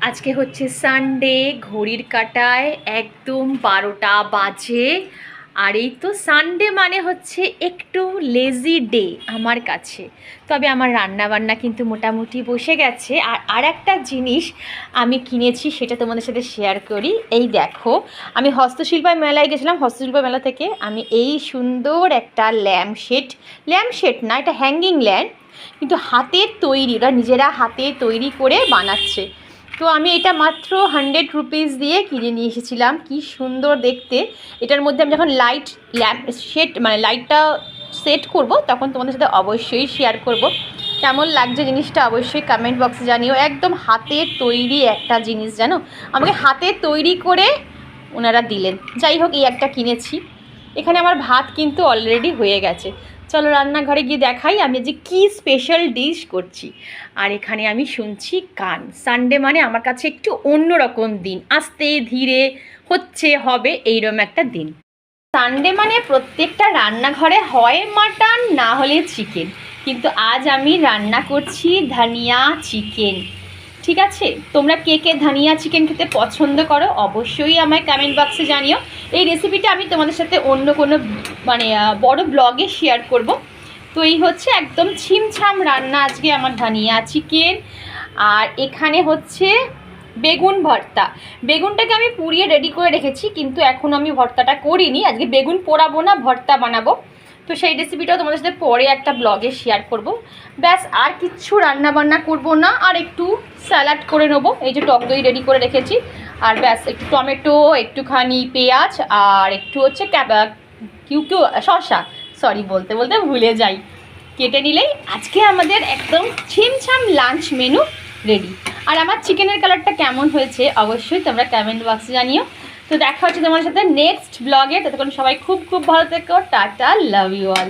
আজকে হচ্ছে সানডে, ঘড়ির কাঁটায় একদম 12টা বাজে। আর এই তো সানডে মানে হচ্ছে একটু লেজি ডে আমার কাছে। তবে আমার রান্না বান্না কিন্তু মোটামুটি বসে গেছে। আর একটা জিনিস আমি কিনেছি, সেটা তোমাদের সাথে শেয়ার করি। এই দেখো, আমি হস্তশিল্প মেলায় গেছিলাম। হস্তশিল্প মেলা থেকে আমি এই সুন্দর একটা ল্যাম্পশেড না, এটা হ্যাঙ্গিং ল্যাম্প, কিন্তু হাতের তৈরি, ওরা নিজেরা হাতে তৈরি করে বানাচ্ছে। তো আমি এটা মাত্র 100 রুপিস দিয়ে কিনে নিয়ে এসেছিলাম। কি সুন্দর দেখতে! এটার মধ্যে আমি যখন লাইটটা সেট করব, তখন তোমাদের সাথে অবশ্যই শেয়ার করব কেমন লাগছে জিনিসটা। অবশ্যই কমেন্ট বক্সে জানিও। একদম হাতের তৈরি একটা জিনিস, জানো, আমাকে হাতে তৈরি করে ওনারা দিলেন। যাই হোক, এই একটা কিনেছি। এখানে আমার ভাত কিন্তু অলরেডি হয়ে গেছে। চলো রান্নাঘরে গিয়ে দেখাই আমি যে কি স্পেশাল ডিশ করছি। আর এখানে আমি শুনছি গান। সানডে মানে আমার কাছে একটু অন্যরকম দিন, আস্তে ধীরে হবে এইরকম একটা দিন। সানডে মানে প্রত্যেকটা রান্নাঘরে হয় মাটন, না হলে চিকেন, কিন্তু আজ আমি রান্না করছি ধনিয়া চিকেন। ঠিক আছে, তোমরা কে কে ধনিয়া চিকেন খেতে পছন্দ করো অবশ্যই আমায় কমেন্ট বক্সে জানিও। এই রেসিপিটা আমি তোমাদের সাথে অন্য কোনো বড় ব্লগে শেয়ার করব। তো এই হচ্ছে একদম ছিমছাম রান্না আজকে আমার ধনিয়া চিকেন। আর এখানে হচ্ছে বেগুন ভর্তা। বেগুনটাকে আমি পুড়িয়ে রেডি করে রেখেছি, কিন্তু এখন আমি ভর্তাটা করিনি। আজকে বেগুন পোড়াবো না, ভর্তা বানাবো। তো সেই রেসিপিটাও তোমাদের সাথে পরে একটা ব্লগে শেয়ার করব। ব্যাস, আর কিচ্ছু রান্না বান্না করবো না। আর একটু স্যালাড করে নেবো, এই যে টক দই রেডি করে রেখেছি। আর ব্যাস, একটু টমেটো, একটুখানি পেঁয়াজ, আর একটু হচ্ছে শসা, সরি বলতে বলতে ভুলে যাই, কেটে নিলেই আজকে আমাদের একদম ছিমছাম লাঞ্চ মেনু রেডি। আর আমার চিকেনের কালারটা কেমন হয়েছে অবশ্যই তোমরা কমেন্ট বক্সে জানিও। তো দেখা হচ্ছে তোমার সাথে নেক্সট ব্লগে। ততক্ষণ সবাই খুব খুব ভালো থেকো। Tata, love you all.